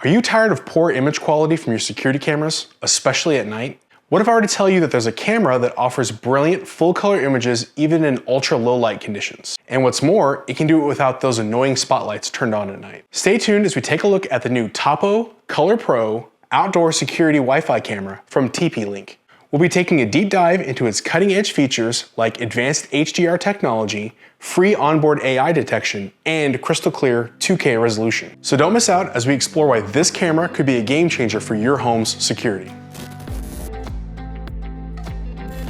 Are you tired of poor image quality from your security cameras, especially at night? What if I were to tell you that there's a camera that offers brilliant full color images even in ultra low light conditions? And what's more, it can do it without those annoying spotlights turned on at night. Stay tuned as we take a look at the new Tapo ColorPro outdoor security Wi-Fi camera from TP-Link. We'll be taking a deep dive into its cutting-edge features like advanced HDR technology, free onboard AI detection, and crystal clear 2K resolution. So don't miss out as we explore why this camera could be a game changer for your home's security.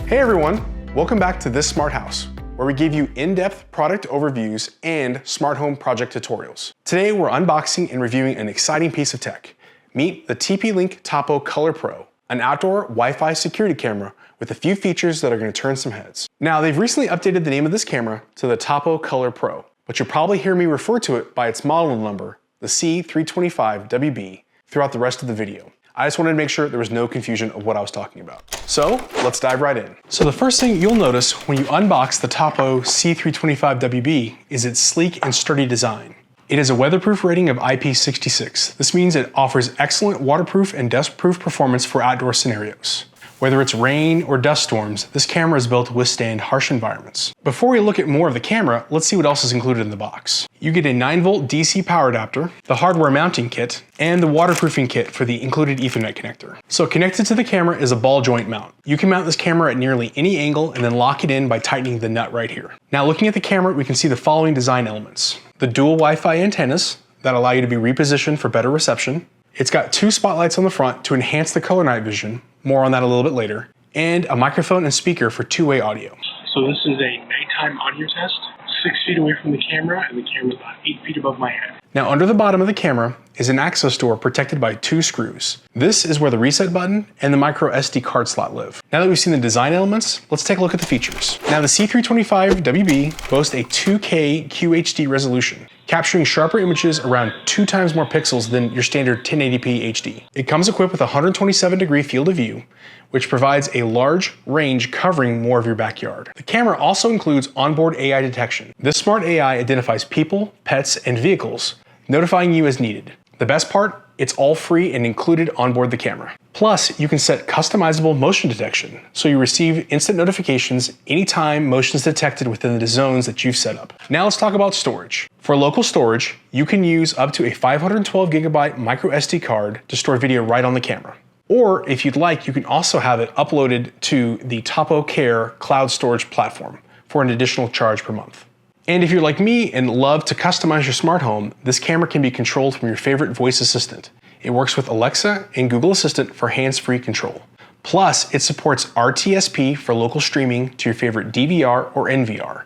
Hey everyone, welcome back to This Smart House, where we give you in-depth product overviews and smart home project tutorials. Today we're unboxing and reviewing an exciting piece of tech. Meet the TP-Link Tapo ColorPro, an outdoor Wi-Fi security camera with a few features that are going to turn some heads. Now, they've recently updated the name of this camera to the Tapo ColorPro, but you'll probably hear me refer to it by its model number, the C325WB, throughout the rest of the video. I just wanted to make sure there was no confusion of what I was talking about. So let's dive right in. So the first thing you'll notice when you unbox the Tapo C325WB is its sleek and sturdy design. It has a weatherproof rating of IP66. This means it offers excellent waterproof and dustproof performance for outdoor scenarios. Whether it's rain or dust storms, this camera is built to withstand harsh environments. Before we look at more of the camera, let's see what else is included in the box. You get a 9-volt DC power adapter, the hardware mounting kit, and the waterproofing kit for the included Ethernet connector. So connected to the camera is a ball joint mount. You can mount this camera at nearly any angle and then lock it in by tightening the nut right here. Now looking at the camera, we can see the following design elements. The dual Wi-Fi antennas that allow you to be repositioned for better reception. It's got 2 spotlights on the front to enhance the color night vision, more on that a little bit later, and a microphone and speaker for two-way audio. So this is a nighttime audio test, 6 feet away from the camera, and the camera's about 8 feet above my head. Now under the bottom of the camera is an access door protected by 2 screws. This is where the reset button and the micro SD card slot live. Now that we've seen the design elements, let's take a look at the features. Now the C325WB boasts a 2K QHD resolution, capturing sharper images around 2 times more pixels than your standard 1080p HD. It comes equipped with a 127-degree field of view, which provides a large range covering more of your backyard. The camera also includes onboard AI detection. This smart AI identifies people, pets, and vehicles, notifying you as needed. The best part, it's all free and included onboard the camera. Plus, you can set customizable motion detection, so you receive instant notifications anytime motion is detected within the zones that you've set up. Now let's talk about storage. For local storage, you can use up to a 512 gigabyte micro SD card to store video right on the camera. Or if you'd like, you can also have it uploaded to the Tapo Care cloud storage platform for an additional charge per month. And if you're like me and love to customize your smart home, this camera can be controlled from your favorite voice assistant. It works with Alexa and Google Assistant for hands-free control. Plus, it supports RTSP for local streaming to your favorite DVR or NVR.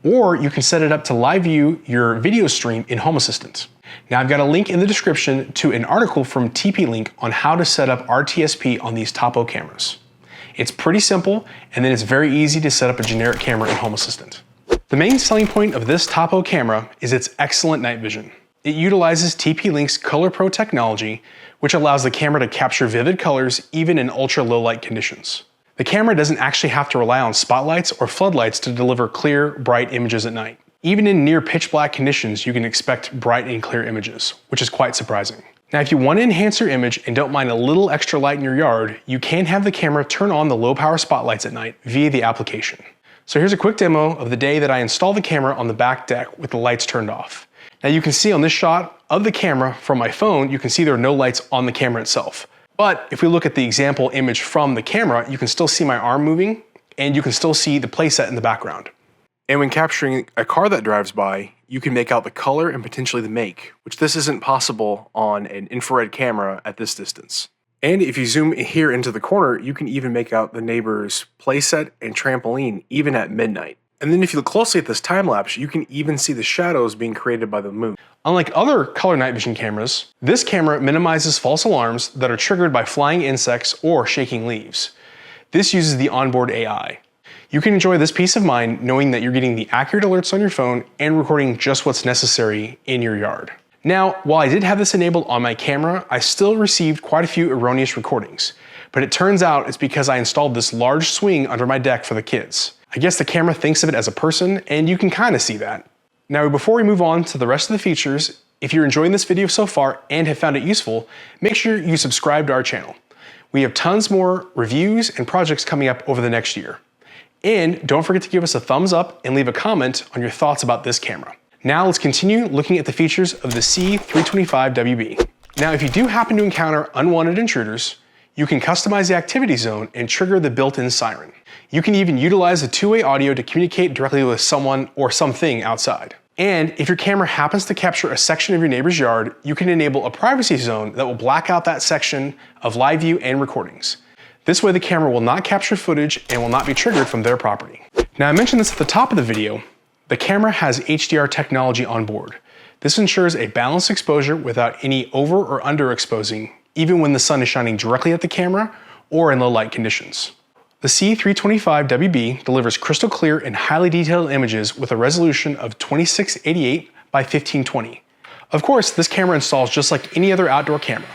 Or you can set it up to live view your video stream in Home Assistant. Now I've got a link in the description to an article from TP-Link on how to set up RTSP on these Tapo cameras. It's pretty simple, and then it's very easy to set up a generic camera in Home Assistant. The main selling point of this Tapo camera is its excellent night vision. It utilizes TP-Link's ColorPro technology, which allows the camera to capture vivid colors even in ultra low light conditions. The camera doesn't actually have to rely on spotlights or floodlights to deliver clear, bright images at night. Even in near pitch black conditions, you can expect bright and clear images, which is quite surprising. Now, if you want to enhance your image and don't mind a little extra light in your yard, you can have the camera turn on the low power spotlights at night via the application. So here's a quick demo of the day that I installed the camera on the back deck with the lights turned off. Now you can see on this shot of the camera from my phone, you can see there are no lights on the camera itself. But if we look at the example image from the camera, you can still see my arm moving and you can still see the playset in the background. And when capturing a car that drives by, you can make out the color and potentially the make, which this isn't possible on an infrared camera at this distance. And if you zoom here into the corner, you can even make out the neighbor's playset and trampoline even at midnight. And then if you look closely at this time lapse, you can even see the shadows being created by the moon. Unlike other color night vision cameras, this camera minimizes false alarms that are triggered by flying insects or shaking leaves. This uses the onboard AI. You can enjoy this peace of mind knowing that you're getting the accurate alerts on your phone and recording just what's necessary in your yard. Now, while I did have this enabled on my camera, I still received quite a few erroneous recordings. But it turns out it's because I installed this large swing under my deck for the kids. I guess the camera thinks of it as a person, and you can kind of see that. Now, before we move on to the rest of the features, If you're enjoying this video so far and have found it useful, make sure you subscribe to our channel. We have tons more reviews and projects coming up over the next year. And don't forget to give us a thumbs up and leave a comment on your thoughts about this camera. Now let's continue looking at the features of the C325WB. Now, if you do happen to encounter unwanted intruders, you can customize the activity zone and trigger the built-in siren. You can even utilize the two-way audio to communicate directly with someone or something outside. And if your camera happens to capture a section of your neighbor's yard, you can enable a privacy zone that will black out that section of live view and recordings. This way the camera will not capture footage and will not be triggered from their property. Now, I mentioned this at the top of the video. The camera has HDR technology on board. This ensures a balanced exposure without any over or underexposing, even when the sun is shining directly at the camera or in low light conditions. The C325WB delivers crystal clear and highly detailed images with a resolution of 2688 by 1520. Of course, this camera installs just like any other outdoor camera.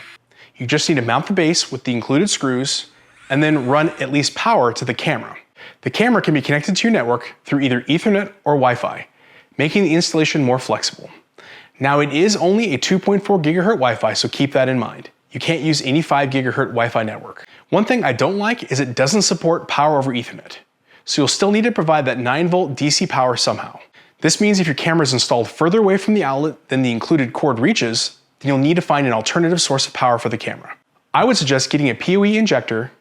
You just need to mount the base with the included screws and then run at least power to the camera. The camera can be connected to your network through either Ethernet or Wi-Fi, making the installation more flexible. Now, it is only a 2.4 gigahertz Wi-Fi, so keep that in mind. You can't use any 5 gigahertz Wi-Fi network. One thing I don't like is it doesn't support power over Ethernet, so you'll still need to provide that 9-volt DC power somehow. This means if your camera is installed further away from the outlet than the included cord reaches, then you'll need to find an alternative source of power for the camera. I would suggest getting a PoE injector,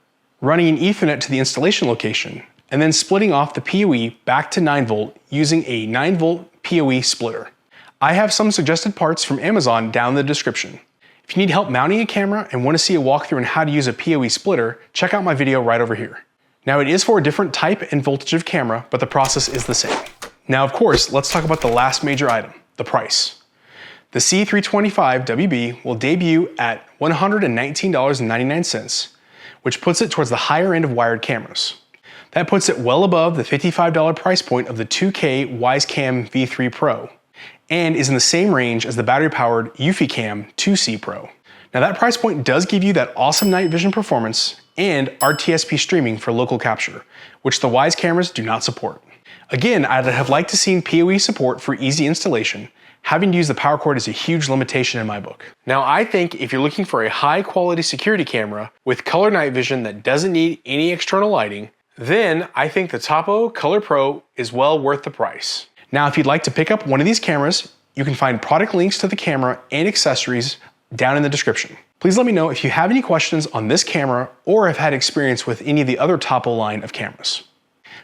running an Ethernet to the installation location, and then splitting off the PoE back to 9-volt using a 9-volt PoE splitter. I have some suggested parts from Amazon down in the description. If you need help mounting a camera and want to see a walkthrough on how to use a PoE splitter, check out my video right over here. Now, it is for a different type and voltage of camera, but the process is the same. Now, of course, let's talk about the last major item, the price. The C325WB will debut at $119.99, which puts it towards the higher end of wired cameras. That puts it well above the $55 price point of the 2K WiseCam V3 Pro, and is in the same range as the battery-powered Eufy Cam 2C Pro. Now, that price point does give you that awesome night vision performance and RTSP streaming for local capture, which the Wyze cameras do not support. Again, I'd have liked to seen PoE support for easy installation. Having to use the power cord is a huge limitation in my book. Now, I think if you're looking for a high-quality security camera with color night vision that doesn't need any external lighting, then I think the Tapo ColorPro is well worth the price. Now, if you'd like to pick up one of these cameras, you can find product links to the camera and accessories down in the description. Please let me know if you have any questions on this camera or have had experience with any of the other Tapo line of cameras.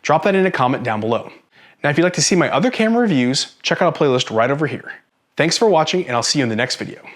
Drop that in a comment down below. Now, if you'd like to see my other camera reviews, check out a playlist right over here. Thanks for watching, and I'll see you in the next video.